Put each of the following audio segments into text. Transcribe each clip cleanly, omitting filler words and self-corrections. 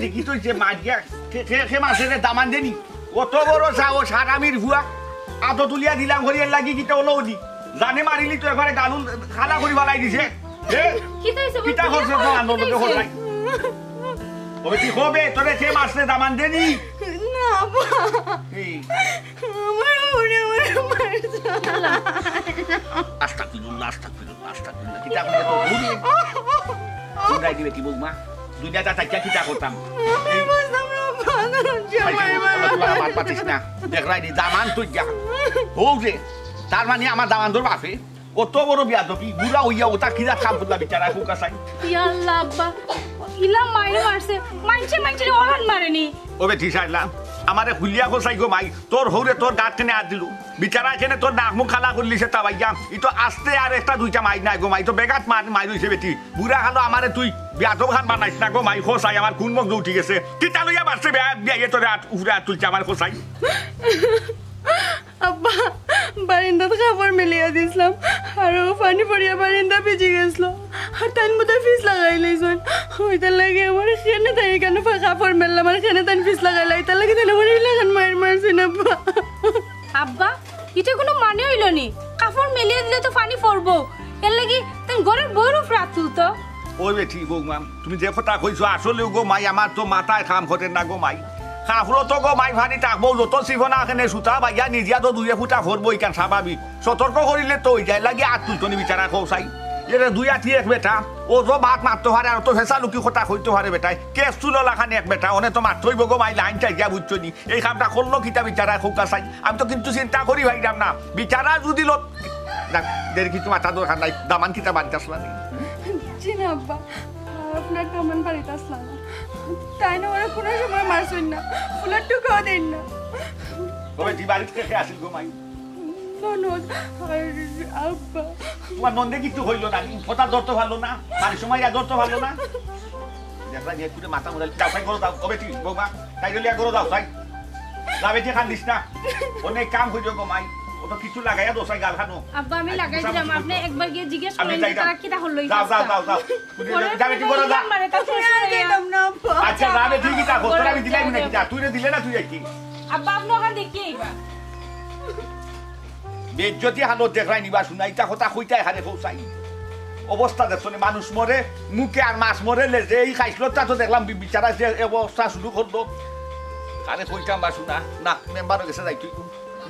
দেখি তুই যে মাছ গিয়া খে মাছের দামান দেনি অত বড় ও সারামির ভুয়া আত তুলিয়া দিলাম ঘরিয়ার লাগি কিটা হলো দি জানে মারিলি তো এবারে গালুন খালা করি বালাই দিছে কিটা করছ তো আনন্দকে হলাই ওই তুই হবে তোরে খে মাছের দামান দেনি না আমার ওরে মারছ আস্তাগফিরুল্লাহ কিটা করে তো ভুলি কোনটাই দিবে কি বলমা দুইটা চাচা কিটা করতাম এই বলতাম আমার পাচ্ছিস না দেখ রাইনি দামান তুই যা হোক রে তার মানে আমার দামান তোর বাপে কত বড় বিয়া তো কি বুড়া হইয়া ওটা কিরা কাম করলা বিচারা হুকা চাই ইয়াল্লাহ আব্বা ইলা মাইরে মারছে মাইনছে ওরান মারেনি ওবে ঠিক আইলাম আমারে হুলিয়া গোসাই গো মাই তোর হৌরে তোর গাত টেনে হাত দিলু বিচারা এখানে তোর নাক মুখ খালা করলিছে তা ভাইয়া ই তো আস্তে আর একটা দুইটা মাই নাই গো মাই তো বেগাত মাই রইছে বেটি বুড়া খালো আমারে তুই বিয়াতো খান বানাইছ না গো মাই খোসাই আমার কোন মুখ উঠি গেছে কিটা লইয়া মারছে বিয়া তোরে উড়ে তুলছে আমার খোসাই আব্বা বারিন্দাতে খাবার মেলিয়া দিছিলাম আর পানি পড়িয়া বারিন্দা ভিজে গেছিল আর তাই মতো ফিস লাগাই লাইছেন ওইটার লাগে আমার খেনে তাই কেন কাপড় মেললাম আর খেনে তাই ফিস লাগাই লাই তার লাগে তাই আমার লাগান মায়ের মারছেন আব্বা আব্বা এটা কোনো মানে হইল নি কাপড় মেলিয়ে দিলে তো পানি পড়বো এর লাগি তাই ঘরের বউর উপর হাত তুলতো ওই বেটি বৌমা তুমি যে কথা কইছো আসলে গো মাই আমার তো মাথায় কাম করে না গো মাই কাপড় তো গো মাই ভানি থাকবো যত সিফনা এখানে সুতা ভাইয়া নিজিয়া তো দুয়ে ফুটা ভরবো ইকান স্বাভাবিক সতর্ক করিলে তো ওই যায় লাগে আর তুলতনি বিচারা কৌসাই এর দুই আঠি এক বেটা ও তো ভাত মারতে পারে আর তো ফেসা লুকি কথা কইতে পারে বেটাই কেস তুলো লাখানি এক বেটা অনে তো মারতেই গো মাই লাইন চাই যা বুঝছো নি এই কামটা করলো কিতা বিচারা খোকা চাই আমি তো কিন্তু চিন্তা করি ভাইরাম না বিচারা যদি লোক দের কিছু মাথা দরকার নাই দামান কিতা বানতে আসলা নি জি না আব্বা আপনার দামান বাড়িতে আসলাম না তাই না ওরা কোনো সময় মারছেন না ফুলার টুকাও দেন না ওই জি বাড়ি থেকে আসিল গো মাই ননদ আব্বা তোমার নন্দে কিছু হইল না কথা ধরতে ভালো না বাড়ির সময় ধরতে ভালো না দেখলা যে তুই মাথা মুড়াল যাও তাই করো যাও কবে ঠিক বৌমা তাই লিয়া করো যাও তাই যাবে যে খান দিস না অনেক কাম হইল গো মাই ও তো কিছু লাগাইয়া দোসাই গাল খানো আব্বা আমি লাগাই দিলাম আপনি একবার গিয়ে জিজ্ঞেস করেন তারা কিটা হলো যাও যাবে কি করো যাও আচ্ছা যাবে ঠিকই তা তোরা আমি দিলাই না কি তুই দিলে না তুই কি আব্বা আপনি ওখানে দেখি আইবা বেজ্জতি হালত দেখাই নিবা শুনাই তা কথা কইতাই হারে পৌঁছাই অবস্থা দেখছো মানুষ মরে মুখে আর মাছ মরে লেজে এই খাইছিল তা তো দেখলাম বিচারা যে অবস্থা শুরু করলো আরে কইতাম বা শুনা না মেম্বারও গেছে যাই তুই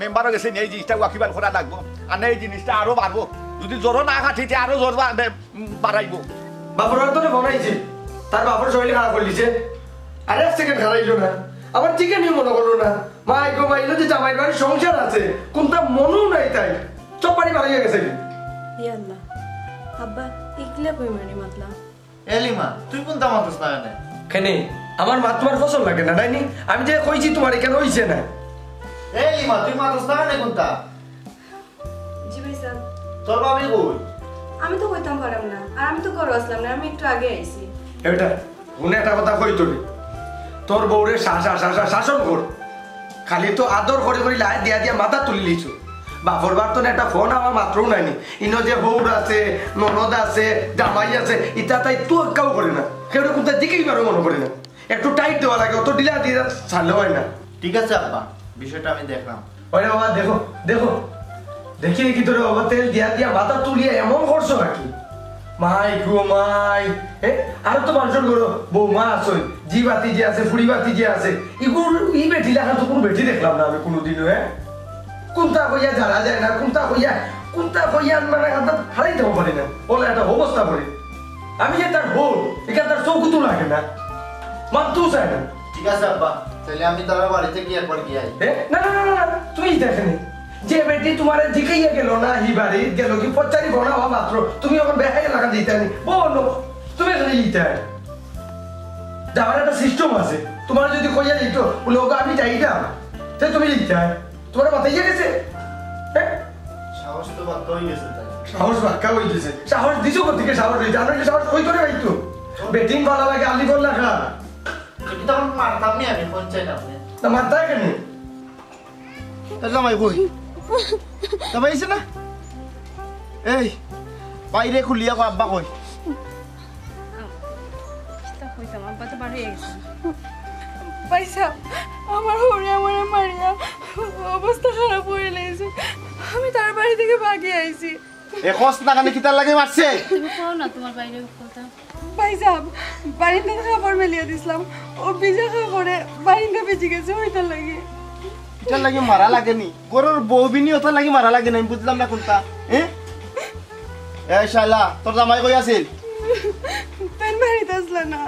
মেম্বারও গেছে এই জিনিসটা ওয়াকিবাল করা লাগবো আর এই জিনিসটা আরো বাড়বো যদি জ্বরও না খাটিতে আরো জ্বর বাড়াইবো বাপর তো বানাইছে তার বাপর শরীরে খারাপ করলিছে আর এক সেকেন্ড খারাইলো না আবার চিকেনই মনে করলো না মাই গো মাইলো যে জামাই বাড়ির সংসার আছে কোনটা মনও নাই তাই সব বাড়ি বাড়িয়ে গেছে ইয়াল্লাহ আব্বা ইগলা কই মারি মাতলা এলিমা তুই কোনটা মাতস না কেন কেন আমার মা তোমার ফসল লাগে না ডাইনি আমি যে কইছি তোমার কেন হইছে না এলিমা তুই মাতস না কেন কোনটা জি ভাই সাহেব তোর বাবি কই আমি তো কইতাম পারলাম না আর আমি তো ঘরে আসলাম না আমি একটু আগে আইছি এটা উনি একটা কথা কই তোর বউরে শাসন কর খালি তো আদর করে করে লাই দিয়া দিয়া মাথা তুলি লিছু বাপর বার তো একটা ফোন আমার মাত্রও নাইনি ইনো যে বউর আছে ননদ আছে জামাই আছে ইটা তাই তো কাউ করে না কেউ কোনটা দিকেই পারো মনে করে না একটু টাইট দেওয়া লাগে অত ডিলা দিয়ে ছাড়লে হয় না ঠিক আছে আব্বা বিষয়টা আমি দেখলাম ওরে বাবা দেখো দেখো দেখি দেখি তোর বাবা তেল দিয়া দিয়া মাথা তুলিয়ে এমন করছো নাকি মাই গো মাই আর তো মানুষের গরো বৌমা আছে জি বাতি যে আছে ফুড়ি বাতি যে আছে এগুলো ই বেটি লেখা তো কোনো বেটি দেখলাম না আমি কোনোদিনও কোনটা কইয়া জানা যায় না কোনটা কইয়া মানে হারাইতে পারি না বলে একটা অবস্থা পড়ে আমি যে তার বউ এখানে তার চৌকুতো লাগে না মানতেও চায় না ঠিক আছে আব্বা তাহলে আমি তার বাড়িতে গিয়ে একবার গিয়ে না না না না তুই দেখেনি যে বেটি তোমার জিকাইয়া গেল না হি বাড়ি গেল কি পচারি বনা হওয়া মাত্র তুমি ওখানে বেহাই লাগা দিতে নি বলো তুমি এখানে দিতে যাওয়ার একটা সিস্টেম আছে তোমার যদি কইয়া দিত লোক আমি যাই না তাই তুমি দিতে তোমার মাথায় গেছে সাহস তো বাদ হয়ে গেছে তাই সাহস বাক্কা হয়ে গেছে সাহস দিছো কোথেকে সাহস হয়েছে আমরা কি সাহস কই করে পাইতো বেটিং ভালো লাগে আলি বল লাগা তুমি তখন মারতাম নি আমি ফোন চাই না আপনি না মারতাই কেন জামাই কই জামাই আইছে না এই বাইরে খুলিয়া কো আব্বা কই কইতাম আব্বা তো বাড়ি গেছে পয়সা আমার হরে আমার মারিয়া অবস্থা খারাপ হয়ে লেগেছে আমি তার বাড়ি থেকে ভাগে আইছি এ কষ্ট না কানে কিতার লাগে মারছে তুমি কও না তোমার বাইরে কথা পয়সা বাড়িতে খাবার মেলিয়ে দিছিলাম ও ভিজা খাবারে বাড়িতে বেঁচে গেছে ওইটার লাগে কিতার লাগে মারা লাগেনি গরুর বউবিনি ওটা লাগে মারা লাগে না বুঝলাম না কোনটা এই শালা তোর জামাই কই আছিল তাই বাড়িতে আসলা না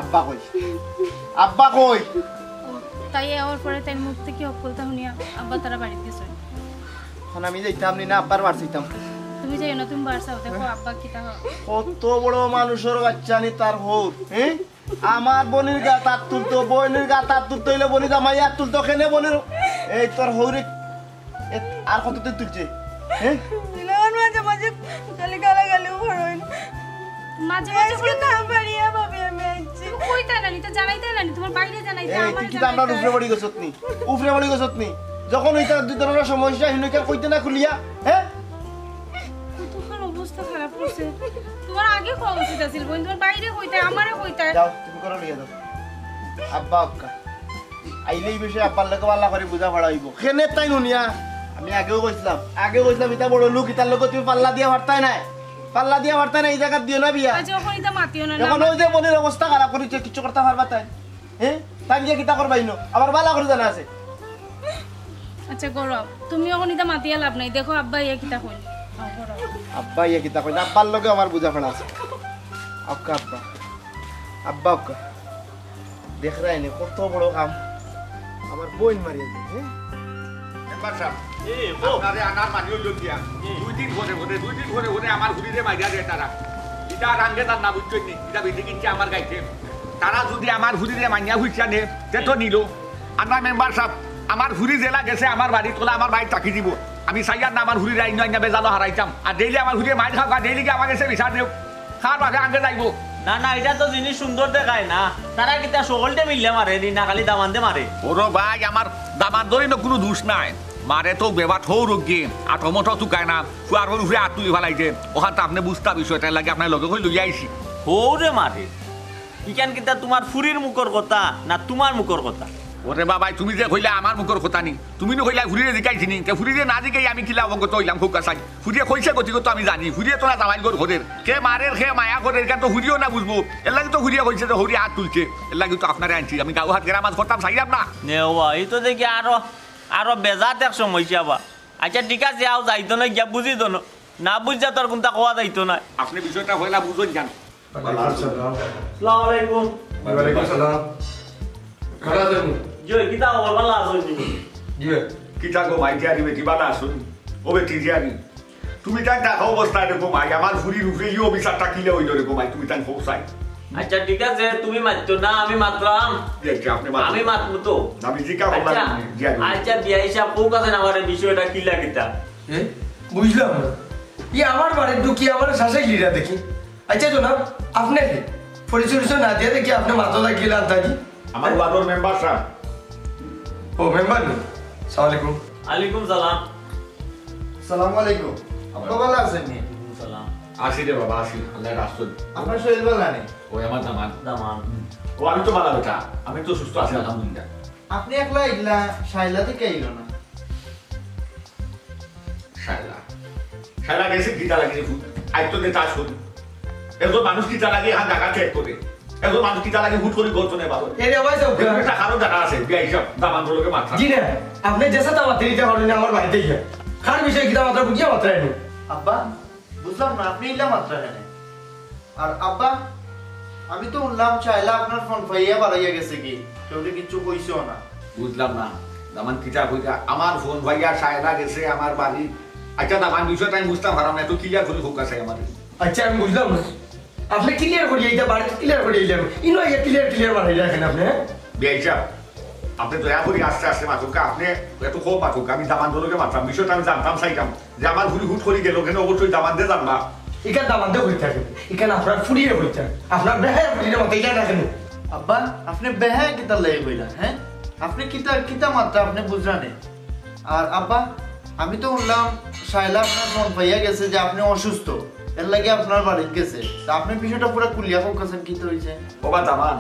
আব্বা কই আব্বা কই তাই আওয়ার পরে তাই মুখ থেকে অকলতা শুনিয়া আব্বা তারা বাড়িতে গেছে এখন আমি যাইতাম নি না আব্বার বাড়ি যাইতাম তুমি যাই না তুমি বাড়ি যাও দেখো আব্বা কিটা কত বড় মানুষের বাচ্চা নি তার হোক আমার বোনের গা তার তুলতো বোনের গা তার তুলতো হইলে বনি জামাই আর তুলতো কেনে বনির এই তোর হৌরে আর কততে তুলছে দিলাম মাঝে মাঝে খালি গালাগালিও হয় মাঝে মাঝে করে না বাড়িয়া ভাবে আমি আইছি কইতা না নি তো জানাইতে না নি তোমার বাইরে জানাইতে এই আমার তুই কি আমরা উপরে বাড়ি গছত নি উপরে বাড়ি গছত নি যখন হইতা দুই ধরনের সমস্যা হিনকে কইতে না খুলিয়া তোমার অবস্থা খারাপ হইছে তোমার আগে কোন উচিত ছিল বোন তোমার বাইরে কইতা আমারে কইতা যাও তুমি করো লিয়া দাও আব্বা আক্কা আইলেই বিষয় আব্বার লোক আল্লাহ করে বুঝা পড়া হইব কেনে তাই নুনিয়া আমি আগেও কইছিলাম এটা বড় লোক ইতার লোক তুমি পাল্লা দিয়া ভারতাই নাই পাল্লা দিয়া ভারতাই নাই এই জায়গা দিও না বিয়া যখন এটা মাতিও না এখন ওই যে মনের অবস্থা খারাপ করিছে কিছু করতে পারবা তাই তাই গিয়ে কিতা করবাইনো আবার বালা করে জানা আছে আচ্ছা গরম তুমি এখন এটা মাতিয়া লাভ নাই দেখো আব্বা ইয়া কিতা কইল আব্বা ইয়া কিতা কইল আব্বার লগে আমার বুঝা পড়া আছে আক্কা আব্বা আব্বা আক্কা দেখ রাই নে কত বড় কাম আমার বোন মারিয়ে দিছে মেম্বার সাহেব আপনারে আনার মানি হইল দিয়া দুই দিন ঘরে আমার ঘুরিতে মাইরা দেয় তারা এটা রাঙ্গে তার না বুঝছেন নি এটা বেশি কিনছে আমার গাইতে তারা যদি আমার ঘুরিতে মাইয়া হইছা নে তে তো নিল আনার মেম্বার সাহেব আমার ঘুরি জেলা গেছে আমার বাড়ি তোলা আমার বাড়ি চাকি দিব আমি চাইয়ার না আমার ঘুরি আইন আইনা বেজালো হারাইতাম আর ডেইলি আমার ঘুরিয়ে মাইর খাওয়া ডেইলি কি আমার কাছে বিচার দেব খাওয়ার ভাগে আগে যাইব না না এটা তো জিনিস সুন্দর দেখায় না তারা কিতা সকলটা মিললে মারে নি না খালি দামানতে মারে ওরো ভাই আমার দামার ধরে না কোনো দোষ নাই মারে তো বেবাত হৌ রোগী আঠমতো চুকায় না ফুয়ার উপরে হাত তুলি ফেলাইছে ওখান তো আপনি বুঝতা বিষয়টা লাগে আপনার লগে হয়ে লইয়া আইছি হৌরে মারে ইকান কিতা তোমার ফুরির মুখর কথা না তোমার মুখর কথা ওরে বাবাই তুমি যে কইলা আমার মুখের কথা নি তুমি নো কইলা ফুরিয়ে জিকাইছি নি তে ফুরিয়ে না জিকাই আমি কিলা অবগত হইলাম খুব কাছাই ফুরিয়ে কইছে গতি তো আমি জানি ফুরিয়ে তো না জামাইল গর ঘরের কে মারের কে মায়া ঘরের কেন তো ফুরিয়েও না বুঝবো এর লাগে তো ফুরিয়ে কইছে যে হরি হাত তুলছে এর লাগে তো আপনারে আনছি আমি গাও হাত গেরা মাছ করতাম চাইলাম না নেওয়া এই তো দেখি আরো বেজাত এক সমস্যা বা আচ্ছা ঠিক আছে আও যাইতো না গিয়া বুঝি তো না বুঝা তোর কোনটা কোয়া যাইতো না আপনি বিষয়টা হইলা বুঝুন জান আসসালামু আলাইকুম ওয়ালাইকুম সালাম খালা দেন জয় কিতা খবর ভালো আছো জি কিতা গো মাই টিয়ারি বেটি বালা আসুন ও বেটি টিয়ারি তুমি তাই দেখা অবস্থায় রে গো মাই আমার ফুরির উপরে ইও বিচারটা কিলে হইল রে গো মাই তুমি তাই পৌঁছাই আচ্ছা ঠিক আছে তুমি মারতো না আমি মারলাম আমি মারবো তো আমি জিকা বললাম আচ্ছা বিয়া হিসাব কোক আছে না আমার বিষয়টা কিলা কিতা বুঝলাম না আমার বাড়ির ঢুকি আমার শাসে গিরা দেখি আচ্ছা জনাব আপনি পরিচয় না দিয়ে দেখি আপনি মাথা লাগিয়ে আনতাজি আমার ওয়ার্ডের মেম্বার সাহেব ও মেম্বার নি আসসালামু আলাইকুম আলাইকুম সালাম আসসালামু আলাইকুম আপনি ভালো আছেন নি সালাম আসি রে বাবা আসি আল্লাহ রাসূল আপনার শরীর ভালো নেই ওই আমার দামান দামান ও আমি তো ভালো বেটা আমি তো সুস্থ আছি আলহামদুলিল্লাহ আপনি একলা এগুলা শাইলা থেকে আইলো না শালা গেছে গীতা লাগিয়ে আইতো নেতা শুন এজন মানুষ গীতা লাগিয়ে হাত জায়গা চেক করে এজন মানুষ গীতা লাগিয়ে হুট করে গর্জনে বাবু এর ভাই যাও একটা কারো জায়গা আছে বিয়া হিসাব দামান গুলোকে মাথা জি না আপনি যেসা দাম দিতে হলেন আমার বাড়িতে গিয়ে খার বিষয়ে গীতা মাত্রা বুঝিয়ে মাত্রা এনে আব্বা বুঝলাম না আপনি ইলা মাত্রা নেন আর আব্বা আমি তো উনলাম চাইলা আপনার ফোন পাইয়া বাড়াইয়া গেছে কি কেউ কিছু কইছো না বুঝলাম না দামান কিতা কইতা আমার ফোন ভাইয়া সায়রা গেছে আমার বাড়ি আচ্ছা দামান বিষয়টা আমি বুঝতাম পারলাম না তো ক্লিয়ার করে হোক আছে আমার আচ্ছা আমি বুঝলাম না আপনি ক্লিয়ার করিয়ে এটা বাড়িতে ক্লিয়ার করিয়ে দিলাম ইনো ইয়া ক্লিয়ার বানাই রাখেন আপনি বিয়া হিসাব আপনি দয়া করে আস্তে আস্তে মাথুক আপনি এত খুব মাথুক আমি দামান দলকে মাত্রাম বিষয়টা আমি জানতাম চাইতাম যে আমার ঘুরি হুট করে গেল কেন অবশ্যই দামান দিয়ে জানবা এখানে দামান দিয়ে হইতে থাকে এখানে আপনার ফুরিয়ে হইতে আপনার বেহায় ফুরিয়ে মতো এটা রাখেন আব্বা আপনি বেহায় কিতা লাগে কইলা হ্যাঁ আপনি কিতা কিতা মাত্রা আপনি বুঝরানে আর আব্বা আমি তো উনলাম শাইলা আপনার ফোন পাইয়া গেছে যে আপনি অসুস্থ এর লাগে আপনার বাড়িতে গেছে তা আপনি বিষয়টা পুরো কুলিয়া ফোকাসেন কি তো হইছে বাবা দামান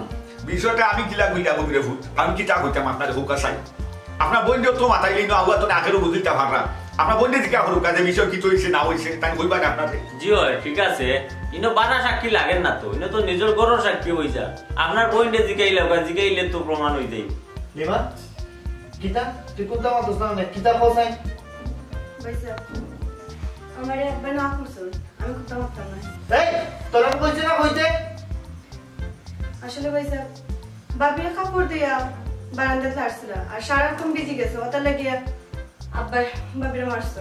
বিষয়টা আমি কিলা কইলা বগিরে ফুট আমি কিতা কইতাম আপনার হুকা চাই আপনার বন্ধু তো মাথায় লিনো আগুয়া তো আখেরও বুঝিতা ভাবরা আপনার বন্ধু দিকে করুক কাজে বিষয় কি হইছে না হইছে তাই কইবা না আপনার জি হয় ঠিক আছে ইনো বানা সাক্ষী লাগেন না তো ইনো তো নিজের গরর সাক্ষী হই যা আপনার বইন্ডে জিগাইলে তো প্রমাণ হই যাই লিমা কিতা তুই কোনটা মাতস না কিতা কোসাই ভাইসা আমারে একবার না করছো আমি করতে পারতাম না এই তোরা কইছ না কইতে আসলে ভাইসা বাবির কাপড় দিয়া বারান্দাতে আসছিল আর সারাক্ষণ বিজি গেছে ওটা লাগিয়া আব্বার বাবির মারছো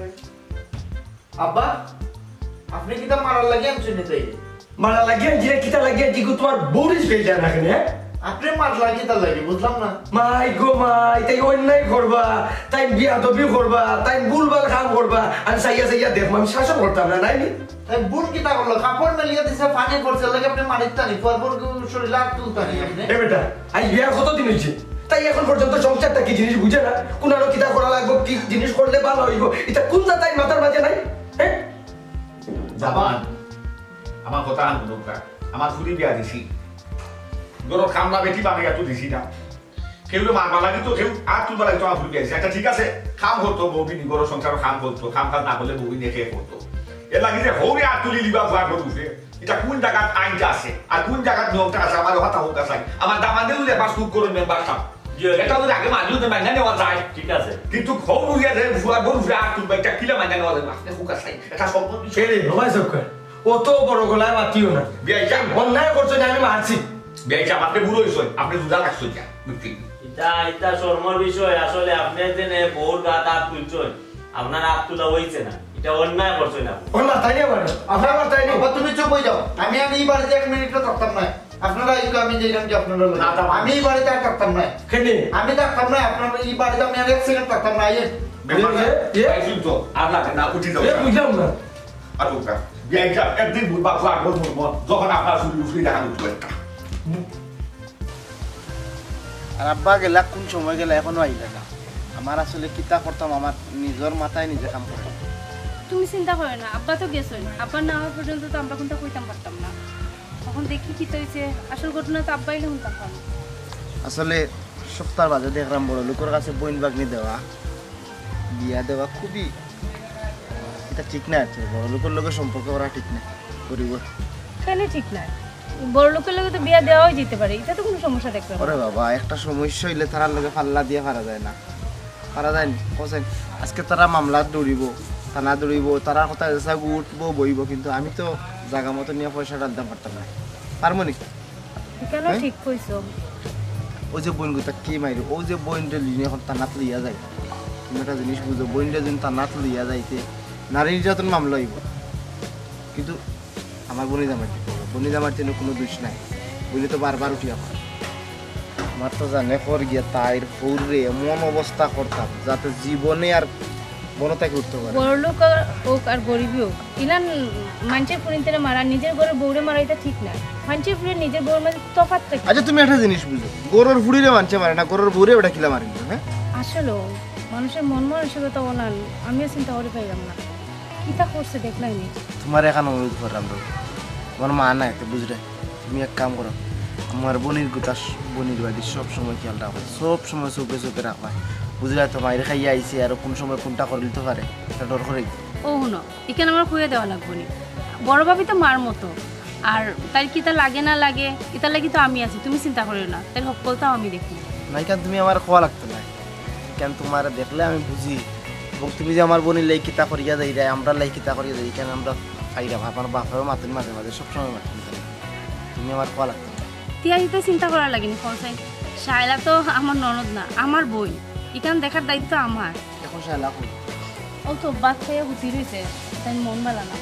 আব্বা আপনি কিতা মারার লাগে আমি শুনে তাই মারা লাগিয়ে যে কিতা লাগিয়ে দিগু তোমার বউরিস ফেলতে না কেন আপনি মারলা কিতা লাগে বুঝলাম না মাই গো মাই তাই অন্যায় করবা তাই বিয়া দবি করবা তাই ভুলভাল কাম করবা আর সাইয়া দেখ আমি শাসন করতাম না নাই তাই বুল কিতা করলো কাপড় মেলিয়ে দিছে পানি পড়ছে লাগে আপনি মারিতা নি পরপর শরীর লাগ তুলতানি আপনি এ বেটা আই বিয়ার কতদিন হইছে তাই এখন পর্যন্ত সংসারটা কি জিনিস বুঝে না কোন আলো কিতা করা লাগবে কি জিনিস করলে ভালো হইব এটা কোন তাই মাথার মাঝে নাই হ্যাঁ দামান আমার কথা আনবো আমার ফুরি বিয়া দিছি গরো খামলা বেটি বানাইয়া তো দিছি না কেউ মারবা লাগি তো কেউ আর তুলবা লাগি তো আমার ফুরি বিয়া দিছি আচ্ছা ঠিক আছে খাম করতো বউবিনি গরো সংসার খাম করতো খাম খাম না করলে বউবিনি খেয়ে করতো এর লাগি যে হৌরে আর তুলি লিবা ভুয়া করুছে এটা কোন জায়গার আইনটা আছে আর কোন জায়গার নিয়মটা আছে আমার কথা হোক আছে আমার দামাদের যদি এবার সুখ করুন মেম্বার সাহেব এটা যদি আগে মানলেও তো মাইনা নেওয়া যায় ঠিক আছে কিন্তু হৌর উইয়া যে ভুয়া গরু আর তুলবা এটা কিলে মাইনা নেওয়া যায় মাসে হোক আছে এটা সম্পূর্ণ ছেলে নবাই সবকার অত বড় গলায় মাতিও না বিয়া যা অন্যায় করছো না আমি মারছি বিয়া আপনি বুড়ো হইছেন আপনি দুধা লাগছো যা বুঝছি এটা শর্মর বিষয় আসলে আপনি জেনে বহুত রাত হাত তুলছেন আপনার হাত তোলা হইছে না এটা অন্যায় করছেন আপনি ওর মাথায় নিয়ে মারো আপনার মাথায় নিয়ে আবার তুমি চুপ হয়ে যাও আমি এই বাড়িতে 1 মিনিটও থাকতাম না আপনারা আমি যেরকম কি আপনারা আমি এই বাড়িতে আর থাকতাম না কেনে আমি থাকতাম না আপনার এই বাড়িতে আমি আর 1 সেকেন্ড থাকতাম না তো আর লাগে না উঠি যাও বুঝলাম না আর ওকা বিয়া যা একদিন বুঝবা ফ্লাগ বলবো যখন আপনার শুরু দেখা উঠবে আর আব্বা গেলা কোন সময় গেলা এখনো আইলা না আমার আসলে কিতা করতাম আমার নিজের মাথায় নিজে কাম করতাম তুমি চিন্তা করো না আব্বা তো গেছেন আব্বা না হওয়া পর্যন্ত তো আমরা কোনটা কইতাম পারতাম না তখন দেখি কি হইছে আসল ঘটনা তো আব্বাই শুনতাম পারতাম আসলে সপ্তাহ বাদে দেখলাম বড় লোকের কাছে বইন বাগনি দেওয়া বিয়া দেওয়া খুবই এটা ঠিক না আছে বড় লোকের লগে সম্পর্ক করা ঠিক না করিব কেন ঠিক না বড় লোকের লগে তো বিয়া দেওয়াই যেতে পারে এটা তো কোনো সমস্যা দেখতে ওরে বাবা একটা সমস্যা হইলে তারার লগে পাল্লা দিয়ে পারা যায় না পারা যায় না কোসেন আজকে তারা মামলা দৌড়িব থানা দৌড়িব তারা কথা এসা উঠবো বইব কিন্তু আমি তো জায়গা মতো নিয়ে পয়সা ডালতে পারতাম না পারবো নি কেন ঠিক কইছো ওই যে বইনগুতা কি মাইরি ওই যে বইনটা লিনে এখন থানাত লইয়া যায় তুমি একটা জিনিস বুঝো বইনটা যদি থানাত লইয়া যাইতে নারী নির্যাতন মামলা হইব কিন্তু আমার বনি জামার কি করবো বনি জামার জন্য কোনো দোষ নাই বলি তো বারবার উঠিয়া পড়ে আমার তো জানে পর গিয়া তাইর ফৌরে এমন অবস্থা করতাম যাতে জীবনে আর বনতাকে উঠতে পারে বড় লোক হোক আর গরিবই হোক ইলান মানুষের ফুরিনতে মারা নিজের ঘরে বউরে মারা এটা ঠিক না মানুষের ফুরে নিজের বউর মাঝে তফাৎ থাকে আচ্ছা তুমি একটা জিনিস বুঝো গরুর ফুড়িরে মানছে মারে না গরুর বুড়ে ওটা কিলা মারি হ্যাঁ আসলে মানুষের মন মানসিকতা বলান আমিও চিন্তা করে পাইলাম না কিতা করছে দেখলাই নি তোমার এখন অনুরোধ করলাম তোমার মা না একটা বুঝলে তুমি এক কাম করো আমার বনির গোটা বনির বাড়ি সব সময় খেয়াল রাখো সব সময় চোখে চোখে রাখবা বুঝলে তো মায়ের খাইয়া আইছে আর কোন সময় কোনটা করে দিতে পারে এটা ডর করে ও শুনো এখানে আমার খুঁয়ে দেওয়া লাগবো নি বড় ভাবি তো মার মতো আর তার কিতা লাগে না লাগে এটা লাগি তো আমি আছি তুমি চিন্তা করো না তার সকলটাও আমি দেখি নাই কেন তুমি আমার খোয়া লাগতো না কেন তোমার দেখলে আমি বুঝি এবং তুমি যে আমার বোনের লাই কিতা করিয়া যাই রে আমরা লাই কিতা করিয়া যাই কেন আমরা খাইরা আমার বাপেরও মাতুন মাঝে মাঝে সবসময় মাতুন তুমি আমার খোয়া লাগতো না তিয়াই তো চিন্তা করা লাগেনি ফসাই শায়লা তো আমার ননদ না আমার বই এখানে দেখার দায়িত্ব আমার এখন শালা কই ও তো বাদ খাইয়া হুতি রয়েছে তাই মন ভালো না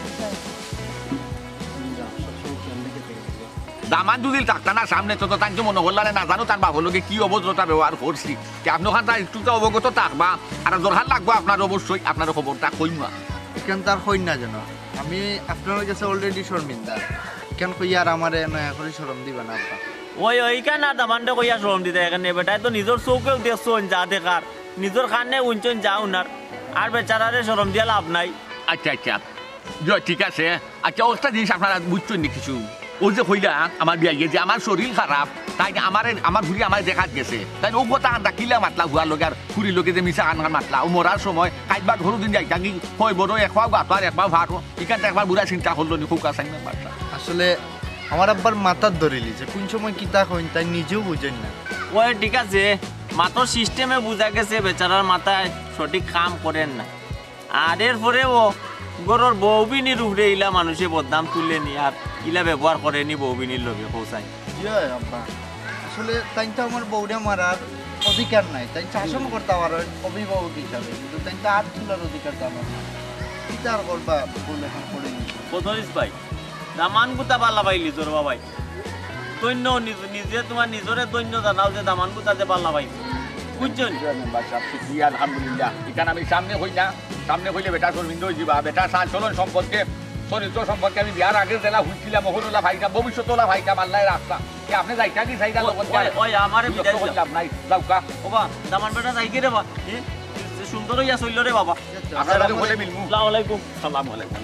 দামান যদি থাকতা না সামনে তো তাই মনে হল না জানো তার বাবুর লোকে কি অভদ্রতা ব্যবহার করছি আপনি ওখান একটু তো অবগত থাকবা আর দরকার লাগবো আপনার অবশ্যই আপনার খবরটা কইম না কেন তার হই না যেন আমি আপনার কাছে অলরেডি শর্মিন্দা কেন কই আর আমারে নয়া করে শরম দিবা না আপা ওইখান না দামানটা কইয়া শরম দিতে এখানে বেটায় তো নিজের চৌকেও দেখছেন যা দেখার নিজের খানে উঞ্চন যা উনার আর বেচারারে শরম দিয়া লাভ নাই আচ্ছা আচ্ছা ঠিক আছে আচ্ছা একটা জিনিস আপনারা বুঝছেন নি কিছু ওই যে কইলা আমার বিয়া যে আমার শরীর খারাপ তাই আমার ঘুরি আমার দেখা গেছে তাই ও কথা আন্দা কিলা মাতলা হুয়ার লোক আর ফুরি লোকে যে মিশা আনগান মাতলা ও মরার সময় কাইবার ঘর দিন যাই থাকি হয় বড় একবার গাতো আর একবার ভাত এখানটা একবার বুড়া চিন্তা করলো নি খুব কাছে আসলে আমার আব্বার মাথার ধরিলি যে কোন সময় কিতা কইন তাই নিজেও বুঝেন না ওই ঠিক আছে মাত্র সিস্টেমে বোঝা গেছে বেচারার মাথায় সঠিক কাম করেন না আর এরপরে ও গরুর বৌবিনীর উপরে ইলা মানুষে বদনাম তুলে নি আর ইলা ব্যবহার করেনি বৌবিনীর লোকে পৌঁছায় আব্বা আসলে তাই তো আমার বউরে মারার অধিকার নাই তাই শাসন করতে পারো অভিভাবক হিসাবে কিন্তু তাই তো হাত তোলার অধিকার তো আমার নাই কিতা আর করবা বলে এখন করে পথরিস ভাই দামান গুতা পাল্লা পাইলি তোর বাবাই দৈন্য নিজে তোমার নিজরে দৈন্য জানাও যে দামান গুতা যে পাল্লা পাইছে বুঝছেন আলহামদুলিল্লাহ এখানে আমি সামনে হই না সামনে হইলে বেটা শর্মিন্দ যাবা বেটা সাজ চলন সম্পর্কে চরিত্র সম্পর্কে আমি বিয়ার আগের জেলা হুইছিলাম মহনুল্লাহ ভাইকা ভবিষ্যতলা ভাইকা মাল্লাই রাস্তা কি আপনি যাইতা কি চাইতা ওই আমারে বিদায় লাভ নাই যাওকা ওবা দামান বেটা যাই কি রে বা সুন্দর হইয়া চলল রে বাবা আপনারা বলে মিলমু আসসালামু আলাইকুম সালাম আলাইকুম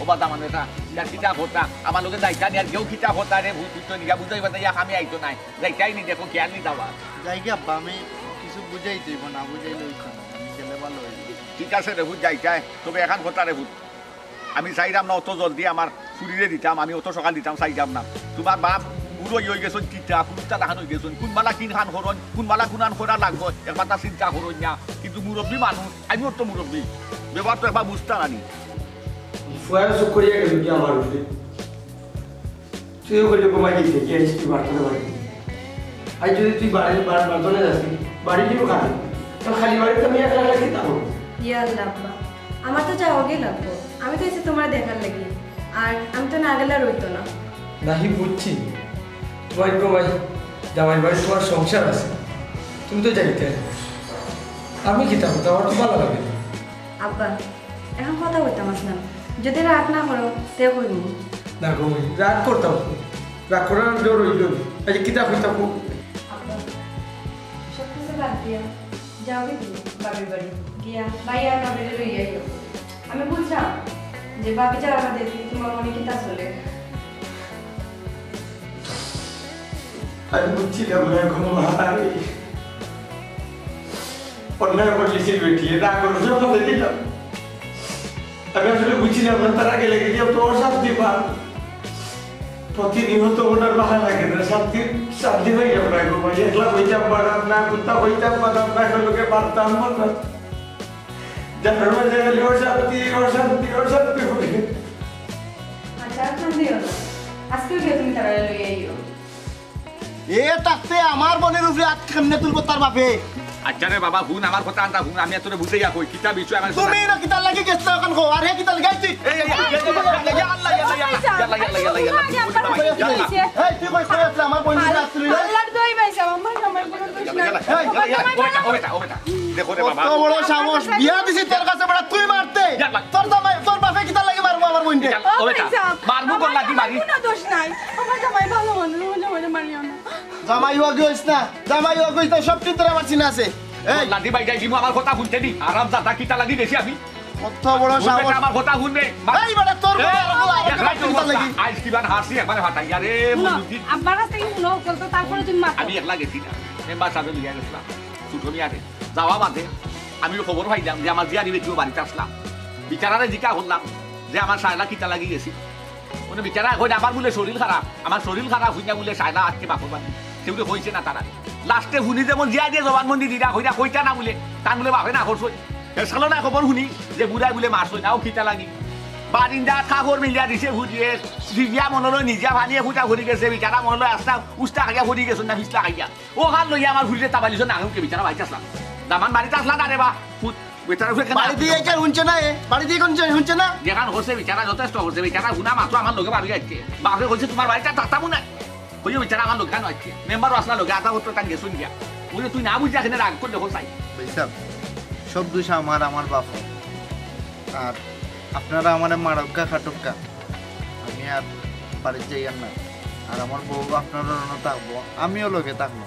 ওবা দামান বেটা ইয়া কিতা হতা আমার লোকে যাইতা নি আর কেউ কিতা হতা রে ভূত নিয়া বুঝাই বাতা ইয়া আমি আইতো নাই যাইতাই নি দেখো খেয়াল নি দাওয়া যাই কি আব্বা আমি কিছু বুঝাই দেব না বুঝাইলে হইতো না আমি গেলে ভালো হইবে ঠিক আছে রে ভূত যাইতাই তবে এখন কথা রে ভূত আমি চাইলাম না অত জলদি আমার চুরিরে দিতাম আমি অত সকাল দিতাম চাইতাম না তোমার বাপ উড়ই হয়ে গেছেন কিতা পুরুষটা দেখান হয়ে গেছেন কোনবালা কিন খান করন কোনবালা কোনান করা লাগবো একবার তা চিন্তা করুন না কিন্তু মুরব্বী মানুষ আমিও তো মুরব্বী ব্যবহার তো একবার বুঝতে নানি ফুয়ার চুপ করিয়া গেল কি আমার উপরে তুইও বললি কমাই দিতে কি আসছি বাড়তে পারি আজ যদি তুই বাড়তনে যাচ্ছি বাড়ি দিও খালি তো খালি বাড়িতে আমি একলা লাগি তাও ইয়া আল্লাহ আমার তো যাওয়াগে লাগবো আমি তো এসে তোমার দেখার লাগি আর আমি তো না গেলে রইতো না নাহি বুঝছি তোমার কমাই জামাই বাড়ি তোমার সংসার আছে তুমি তো যাইতে আমি কি তাবো আমার তো ভালো লাগে আব্বা এখন কথা বলতাম আসলাম যদি রাগ না করো তে করিনি না গো রাগ করতাম রাগ করার জোর হইল আজ কিতাব হইতাম আব্বা সব কিছু বাদ দিয়া যাবে কি বাবির বাড়ি গিয়া ভাইয়া বাবিরে লইয়া আইও আমি বুঝলাম যে বাবি যাওয়ার বাদে তোমার মনে কিতা চলে আমি বুঝছিলাম না কোনো ভাই অন্যায় করলিসির বেটি রাগ করো সব দিলাম আমি আসলে বুঝছিলাম না তার আগে লেগে যাও তো অশান্তি পান প্রতিনিয়ত ওনার ভালো লাগে না শান্তি হয়ে যাবো না গো ভাই একলা হইতাম পারাম না কুত্তা হইতাম পারাম না একটা লোকে পারতাম না জানার মাঝে গেলে অশান্তি হয়ে আচ্ছা এখন দিও না আজকেও গিয়ে তুমি তারা লইয়া আইও এ তাতে আমার বোনের উপরে আট কেমনে তুলবো তার বাপে আচ্ছা রে বাবা হুন আমার কথা আনতা হুন আমি তোরে বুঝাই কই কিতা বিষয় আমার তুমি না কিতা লাগি গেছ এখন কো আর হে কিতা লাগাইছি এই তুই কই কই আসলে আমার বোনের আসলে আল্লাহর দই পাইছে আমার জামাই কোনো দোষ নাই দেখো রে বাবা কত বড় সাহস বিয়া দিছি তোর কাছে বড় তুই মারতে তোর বাপে কিতা লাগি মারবো আমার বোনকে মারবো কোন লাগি মারি কোনো দোষ নাই আমার জামাই ভালো মানুষ আমার জামাই মারিও না জামাই হওয়া গইছ না জামাই হওয়া গইছ সব চিন্তা আমার চিনা আছে এই লাঠি বাইজাই দিমু আমার কথা শুনতে দি আরাম দাদা কিতা লাগি বেশি আমি কত বড় সাহস আমার কথা শুনবে এই বড় তোর কিতা লাগি আইস কিবান হাসি একবারে হাতাই আরে মুদি আব্বার কাছ থেকে শুনো বলতো তারপরে তুমি মারো আমি একলা গেছি না মেম্বার সাহেব লিয়া গেছিলাম সুটনি আরে যাওয়া বাদে আমি খবর পাইলাম যে আমার জিয়ারি বেটিও বাড়িতে আসলাম বিচারারে জিকা হলাম যে আমার সায়লা কিতা লাগি গেছি উনি বিচারা কই আমার বলে শরীর খারাপ আমার শরীর খারাপ হইনা বলে সায়লা আজকে বাপর বাড়ি সেগুলো হয়েছে না তারা লাস্টে শুনি যেমন জিয়া দিয়ে জবানবন্দি দিদা হইনা কইতা না বলে তান বলে বাপে না করছই সালো না খবর শুনি যে বুড়াই বলে মারছই নাও খিতা লাগি বারিন্দা খাবর মিলিয়া দিছে ঘুরিয়ে দিদিয়া মনলৈ নিজা ভানিয়ে ফুটা ঘুরি গেছে বিচারা মনলৈ আস্তা উস্তা খাইয়া ঘুরি গেছো না ফিসলা খাইয়া ও খান লইয়া আমার ঘুরিতে তাবালিছ না আহুকে বিচারা বাড়িতে আসলাম দামান বাড়িতে আসলা না রে বা বিচারা বাড়ি দিয়ে কে হুনছে না বাড়ি দিয়ে কোন হুনছে না যেখান হচ্ছে বিচারা যথেষ্ট হচ্ছে বিচারা গুনা মাত্র আমার লোকে বাড়ি যাচ্ছে বাপে কইছে তোমার বাড়িটা তাতামু না কই বিচারা আমার লোক কেন আছে মেম্বারও আসলা লোকে আধা হতো তান গেছুন গিয়া বলে তুই না বুঝা এখানে রাগ করলে হোসাই ভাইসাব সব দোষ আমার বাপ আর আপনারা আমার মারক্কা খাটক্কা আমি আর বাড়ির যাইয়ার না আর আমার বউ আপনারা থাকবো আমিও লোকে থাকবো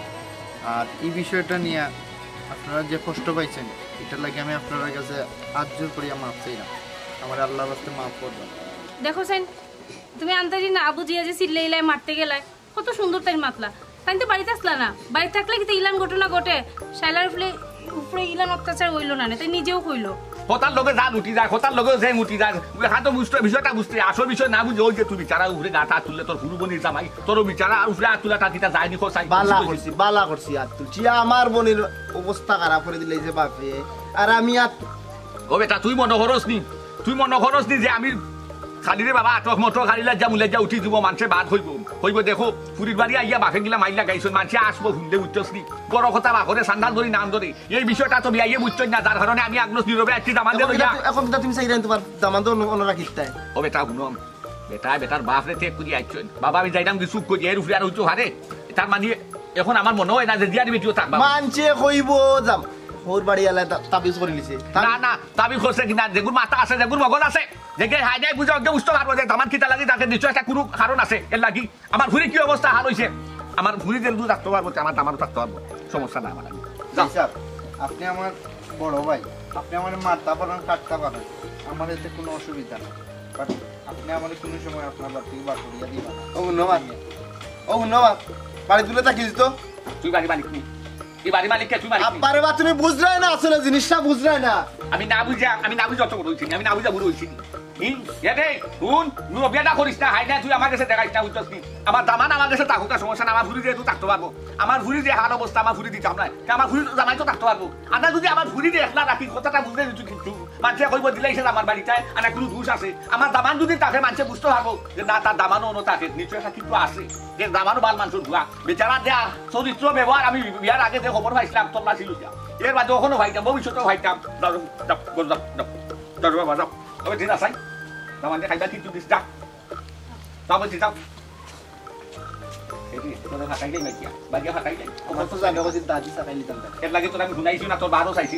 আর এই বিষয়টা নিয়ে আপনারা যে কষ্ট পাইছেন এটার লাগে আমি আপনার কাছে আজ জোর করিয়া মাফ চাই না আমার আল্লাহর রাস্তায় মাফ করবেন দেখো সেন তুমি আন্তাজি না বুঝিয়া যে চিল্লাইলাই মারতে গেলাই কত সুন্দর তাই মাতলা তাই তো বাড়িতে আসলা না বাড়িতে থাকলে কিন্তু ইলান ঘটনা ঘটে শাইলার উপরে ইলান অত্যাচার হইলো না তাই নিজেও কইলো হতার লোকে যা উঠি যায় হতার লোকে যে উঠি যায় হাতো বুঝতে বিষয়টা বুঝতে আসল বিষয় না বুঝে ওই যে তুই বিচারা উপরে গাটা তুললে তোর হুরু বনির জামাই তোর বিচারা উপরে আর তুলা টাকিটা যায়নি খোসাই বালা করছি আর তুলছি আমার বোনের অবস্থা খারাপ করে দিলে যে বাপে আর আমি আর ও বেটা তুই মনে খরচ নি যে আমি খালি রে বাবা আটক মটক খালিলা যা মুলে যা উঠি দিব মানুষে বাদ হইব দেখো পুরীর বাড়ি আইয়া বাপে গিলা মাইলা গাইছ মানুষে আসবো ভুললে বুঝছস নি বড় কথা বাঘরে সান্দাল ধরি নাম ধরি এই বিষয়টা তো বিয়াইয়ে বুঝছই না যার কারণে আমি আগনস নীরবে আছি দামান দে লইয়া এখন তো তুমি চাইলেন তোমার দামান তো অন্য রাখিতে ও বেটা শুনম বেটার বাপ রে টেক করি আইছন বাবা আমি যাইলাম কি সুখ করি এর উপরে আর হইছো হারে তার মানে এখন আমার মনে হয় না যে দিয়ার বেটিও থাকবা মানছে কইব যাম হোর বাড়ি আলা তাবিজ করে লিছে না তাবিজ করছে কিনা যেগুর মাথা আছে যেগুর মগজ আছে যেকে হাই যাই বুঝা বুঝতে পারবো যে দামান কিতা লাগি তাকে নিশ্চয় একটা কোনো কারণ আছে এর লাগি আমার ভুঁড়ি কি অবস্থা হাল হইছে আমার ভুঁড়ি যেন দু থাকতে পারবো আমার দামারও থাকতে পারবো সমস্যা না আমার স্যার আপনি আমার বড় ভাই আপনি আমার মারতে পারেন কাটতে পারেন আমার এতে কোনো অসুবিধা নেই বাট আপনি আমার কোনো সময় আপনার বাড়ি থেকে বার করিয়া দিবেন ও ধন্যবাদ বাড়ি তুলে থাকিস তো তুই বাড়ি মালিক নি এই বাড়ি মালিককে তুই মালিক আব্বারে বা তুমি বুঝরাই না আসলে জিনিসটা বুঝরাই না আমি না বুঝে অত বড় হইছি আমি না বুঝে বুড়ো হইছি এদে শুন নুরো বিয়াটা করিস না হাই না তুই আমার কাছে দেখাইস না বুঝছস নি আমার দামান আমার কাছে থাকুক সমস্যা না আমার ভুঁড়ি দিয়ে তুই থাকতে পারবো আমার ভুঁড়ি দিয়ে হাল অবস্থা আমার ভুঁড়ি দিতাম না আমার ভুঁড়ি জামাই তো থাকতে পারবো আনা যদি আমার ভুঁড়ি দিয়ে একলা রাখি কথাটা বুঝতে দিচ্ছি কিন্তু মানুষে কইব দিলেই সে আমার বাড়িতে আনা কোনো দোষ আছে আমার দামান যদি তাকে মানুষে বুঝতে পারবো যে না তার দামানও অন্য থাকে নিশ্চয় একটা কিন্তু আছে যে দামানও বাল মানুষের ভুয়া বেচারা দেয়া চরিত্র ব্যবহার আমি বিয়ার আগে যে খবর পাইছিলাম তোর না ছিল এর বাদে ওখানেও ভাইতাম ভবিষ্যতেও ভাইতাম বাবা যাও তবে ঠিক আছে দামানকে খাইবা কিন্তু দিস যাক যাও বলছি যাও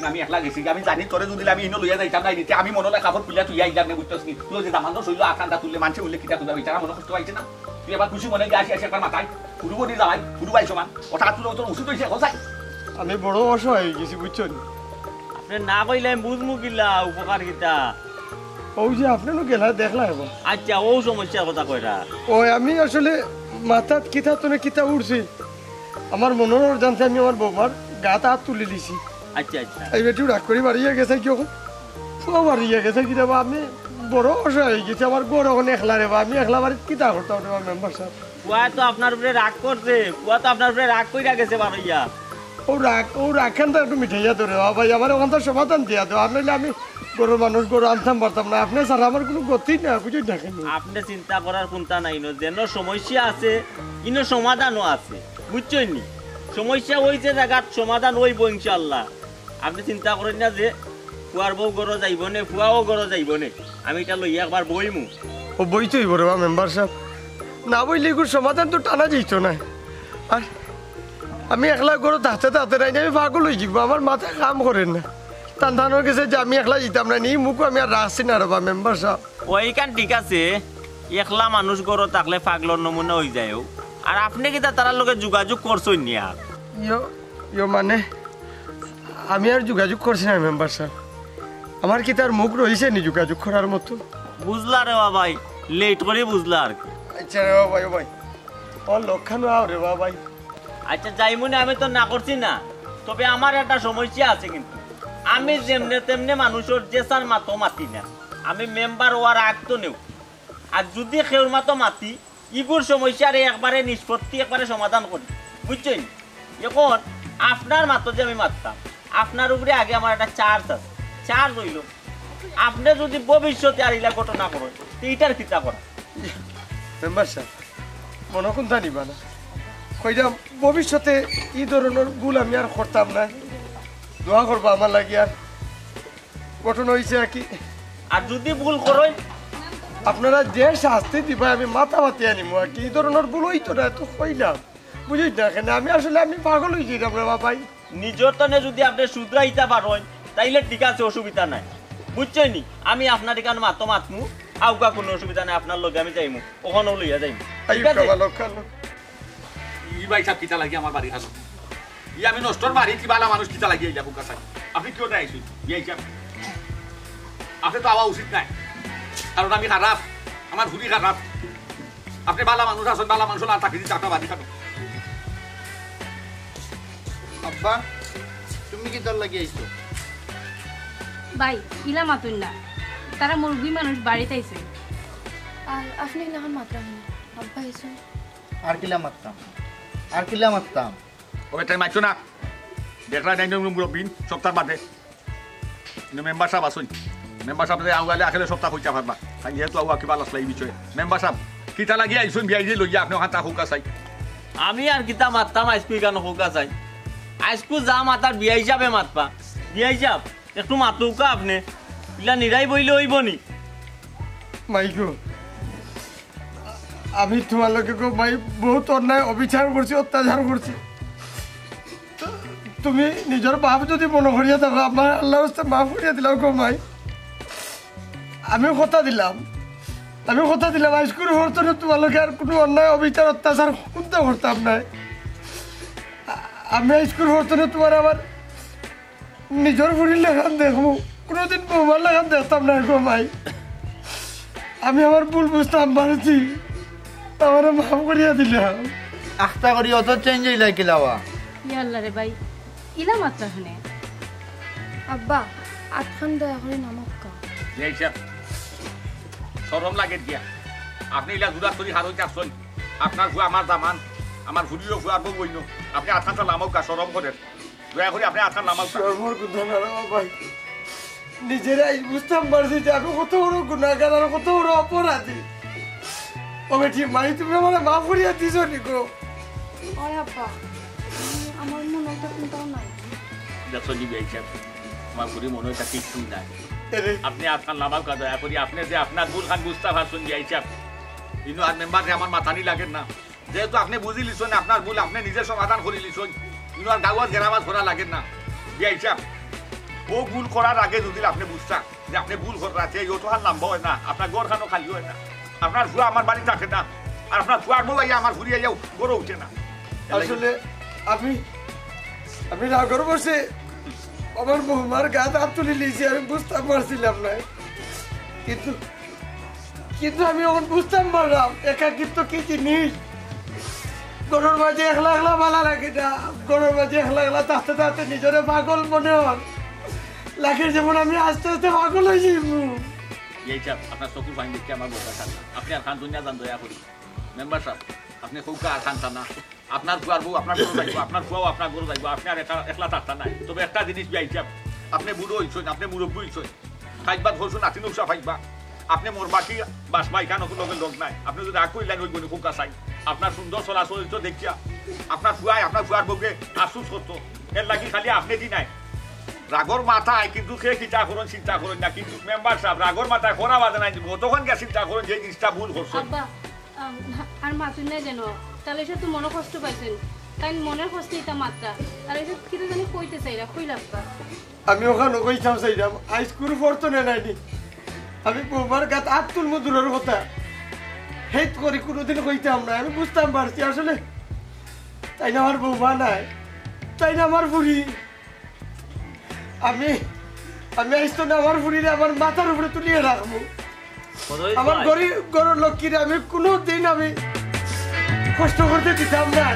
আমি একলা গেছি আমি জানি তোরে যদি আমি ইনো লইয়া যাইতাম না আমি মনে কাপড় খুলিয়া তুই আইলাম না বুঝতেছি তুই যে দামান শৈল আকান্তা তুললে মানুষে উল্লেখ কিতা তুলা বিচারা মনে করতে পারছে না তুই এবার খুশি মনে গিয়ে আসি একবার মাথায় ফুরু বনি যাওয়াই ফুরু পাইছ মান ওটা তুলে তোর ওষুধ হয়েছে হোসাই আমি বড় অসহায় হয়ে গেছি বুঝছেন আপনি না কইলে বুঝমু কিলা উপকার কিতা ওই যে আপনারও গেলা দেখলা এবং আচ্ছা ও সমস্যার কথা কইরা ওই আমি আসলে মাথাত কিতা তোনে কিতা উঠছি আমার মনোর জানতে আমি আমার বৌমার গাতে হাত তুলে দিছি আচ্ছা এই বেটিও রাগ করে বাড়িয়ে গেছে কি ওখানে ফুয়া বাড়িয়ে গেছে কি রে বা আমি বড় অসহায় হয়ে গেছি আমার গড় ওখানে একলা রে বা আমি একলা বাড়িতে কিতা করতাম রে মেম্বার সাহেব ফুয়া তো আপনার উপরে রাগ করছে ফুয়া তো আপনার উপরে রাগ কইরা গেছে বাড়িয়া ও রাখেন তো একটু মিঠাইয়া ধরে ভাই আমার ওখান তো সমাধান দিয়া তো আর নইলে আমি গরুর মানুষ গরু আনতাম পারতাম না আপনি স্যার আমার কোনো গতি না বুঝে দেখেন আপনি চিন্তা করার কোনটা নাই যেন সমস্যা আছে ইনো সমাধানও আছে বুঝছেন নি সমস্যা হইছে জায়গার সমাধান হইব ইনশাআল্লাহ আপনি চিন্তা করেন না যে ফুয়ার বউ গরো যাইব নে ফুয়াও গরো যাইব নে আমি এটা লইয়া একবার বইমু ও বইতেই বড় বা মেম্বার সাহেব না বইলে এগুলো সমাধান তো টানা যাইত না আর আমি একলা গরু তাতে রাইনি আমি পাগল হয়ে যাব আমার মাথায় কাম করেন না টান গেছে যে আমি একলা যেতাম না নি মুখও আমি আর রাখছি না রে বা মেম্বার সাহেব ওইখান ঠিক আছে একলা মানুষ গরো থাকলে পাগলর নমুনা হয়ে যায় আর আপনি কি তার লগে যোগাযোগ করছেন নি আর ইয়ো মানে আমি আর যোগাযোগ করছি না মেম্বার সাহেব আমার কি তার মুখ রয়েছে নি যোগাযোগ করার মতো বুঝলা রে ভাই লেট করে বুঝলা আর কি আচ্ছা রে ভাই ও লক্ষানো আও রে ভাই আচ্ছা যাইমুনি আমি তো না করছি না তবে আমার একটা সমস্যা আছে কিন্তু আমি যেমনে তেমনে মানুষের যে সার মাতো মাতি না আমি মেম্বার হওয়ার আগ তো নেও আর যদি খেউর মাতো মাতি ইগুর সমস্যার একবারে নিষ্পত্তি একবারে সমাধান করি বুঝছেন এখন আপনার মাতো যে আমি মারতাম আপনার উপরে আগে আমার একটা চার্জ আছে চার্জ হইল আপনি যদি ভবিষ্যতে আর ইলা ঘটনা করেন এইটার চিন্তা করা মেম্বার সাহেব মনে কোনটা নিবা না কইলাম ভবিষ্যতে এই ধরনের ভুল আমি আর করতাম না দোয়া করবো আমার লাগে আর ঘটনা হয়েছে আর কি আর যদি ভুল করেন আপনারা যে শাস্তি দিবা আমি মাথা মাতি আনিম আর কি এই ধরনের ভুল হইতো না তো কইলাম বুঝি দেখেন আমি আসলে আমি পাগল হয়েছি রে ভাই নিজের তনে যদি আপনি শুধরাইতে পারেন তাইলে ঠিক আছে অসুবিধা নাই বুঝছেন নি আমি আপনার এখানে মাতো মাতমু আউকা কোনো অসুবিধা নাই আপনার লগে আমি যাইমু ওখানেও লইয়া যাইমু ঠিক আছে ই ভাই সাহেব কিতা লাগি আমার বাড়ি হাসো ই আমি নষ্টর বাড়ি কি বালা মানুষ কিতা লাগি এই যাবো কাছে আপনি কেউ দেয় আপনি তো আওয়া উচিত নাই কারণ আমি খারাপ আমার ভুলি খারাপ আপনি বালা মানুষ আছেন বালা মানুষ না থাকি চাটা বাড়ি খাটো আব্বা তুমি কি দল লাগিয়ে আইছো ভাই ইলা মাতুন না তারা মুরগি মানুষ বাড়িতে আইছে আর আপনি ইলাকার মাত্রা নেই আব্বা এসো আর কিলা মারতাম ওকে টাইম আইছো না দেখলা নাই মুরব্বিন সপ্তাহ বাদে মেম্বার সাহেব আসুন মেম্বার সাহেব আউগালে আখেলে সপ্তাহ হইতে পারবা তাই যেহেতু আউ কিবা লাস লাগি বিষয়ে মেম্বার সাহেব কিতা লাগি আইসুন বিয়াই যে লইয়া আপনি ওখান তা হুকা চাই আমি আর কিতা মারতাম আইসকু কেন হোকা চাই আইসকু যা মাতার বিয়া হিসাবে মাতবা বিয়া হিসাব একটু মাতুকা আপনি ইলা নিরাই বইলে হইব নি মাইকো আমি তোমার লোকে ভাই বহুত অন্যায় অবিচার করছি অত্যাচার করছি তুমি নিজের বাপ যদি মনে করিয়া থাকো আমার আল্লাহ মাফ করিয়া দিলাম গো ভাই আমি কথা দিলাম হাইস্কুল হরতনে তোমালোকে আর কোনো অন্যায় অবিচার অত্যাচার কোনটা করতাম নাই আমি হাইস্কুল হরতনে তোমার আবার নিজের বুড়ির লেখান দেখবো কোনোদিন বৌমার লেখান দেখতাম না গো ভাই আমি আমার ভুল বুঝতাম পারছি আমার মাফ করিয়া দিলাম আস্তা করি অত চেঞ্জ হইলাই কিলাওয়া ইয়াল্লা রে ভাই ইলা মাত্রা শুনে আব্বা আটখান দয়া করে নামক সরম লাগে দিয়া আপনি ইলা জুড়া করি হার হইতে আসছেন আপনার ভুয়া আমার দামান আমার ভুলিও ভুয়ার বউ বইন আপনি আঠানটা নামকা সরম করেন দয়া করে আপনি আঠান নামকা ভাই নিজেরাই বুঝতাম পারছি যে আমি কত বড় গুণাগার আর কত বড় অপরাধী ও বেটি মাই তুমি আমার মাফ করিয়া দিছ নিকো আরে আব্বা আমার মনে একটা কোনটাও নাই দেখো নি বেইছে আমার বুড়ি মনে হইতা কিছু নাই আপনি আঠান নামকা দয়া করি আপনি যে আপনার ভুল খান বুঝতে পারছেন যাইছে ইনো আর মেম্বার আমার মাথানি লাগেন না যেহেতু আপনি বুঝি লিছেন আপনার ভুল আপনি নিজে সমাধান করে লিছেন ইনো আর গাওয়ার গেরাবাজ করা লাগেন না যাইছে ও ভুল করার আগে যদি আপনি বুঝতা যে আপনি ভুল করে রাখছে ও তো আর নামবো হয় না আপনার গড় খানো খালি হয় না আপনার ভুয়া আমার বাড়ি থাকে না আর আপনার ভুয়ার বউ আমার ঘুরিয়ে যাও গড়ে উঠে না আসলে আমি রাগর বসে আমার বৌমার গাত হাত তুলে লিয়েছি আমি বুঝতে পারছিলাম না কিন্তু আমি এখন বুঝতাম পারলাম একাকিত্ব কি জিনিস গরুর মাঝে একলা একলা ভালো লাগে না গরুর মাঝে একলা একলা থাকতে থাকতে নিজের পাগল মনে হন লাগে যেমন আমি আস্তে আস্তে পাগল হয়ে যাইব আপনার চকুর ভাঙি দেখতে আমার বোঝা খান আপনি আর খান দুনিয়া যান দয়া করি মেম্বার সাহেব আপনি খুবকা আর খান না আপনার ফুয়ার বউ আপনার গরু যাইব আপনার ফুয়াও আপনার গরু যাইব আপনি আর একলা থাকতা নাই তবে একটা জিনিস বিয়াইছে আপনি বুড়ো হইছেন আপনি মুরব্বী হইছেন খাইবা ধরছেন নাতি নৌসা খাইবা আপনি মোর বাকি বাস বাইখানো লগে লোক নাই আপনি যদি আগ করিলেন ওই গণি খুবকা চাই আপনার সুন্দর চলাচল দেখিয়া আপনার ফুয়ার বউকে আফসোস করতো এর লাগি খালি আপনি দি নাই রাগর মাথায় কিন্তু সে চিন্তা করেন না কিন্তু মেম্বার সাহেব রাগর মাথায় করা বাজে নাই কতক্ষণ গিয়ে চিন্তা করেন যে জিনিসটা ভুল করছে আব্বা আর মাতুন নাই যেন তাহলে এসে তো মনে কষ্ট পাইছেন তাই মনের কষ্ট এটা মাত্রা আর এসে কিটা জানি কইতে চাইরা কইলাম আমি ওখানে কইতাম চাইলাম হাইস্কুল পড়তো নাইনি আমি বৌমার গাত হাত তুলবো দূরের কথা হেট করি কোনোদিন কইতাম না আমি বুঝতাম পারছি আসলে তাই না আমার বৌমা নাই তাই না আমার বুড়ি আমি আসতো না আমার বুড়িরে আমার মাথার উপরে তুলিয়ে রাখবো আমার গরিব গরুর লক্ষ্মীরে আমি কোনোদিন আমি কষ্ট করতে দিতাম না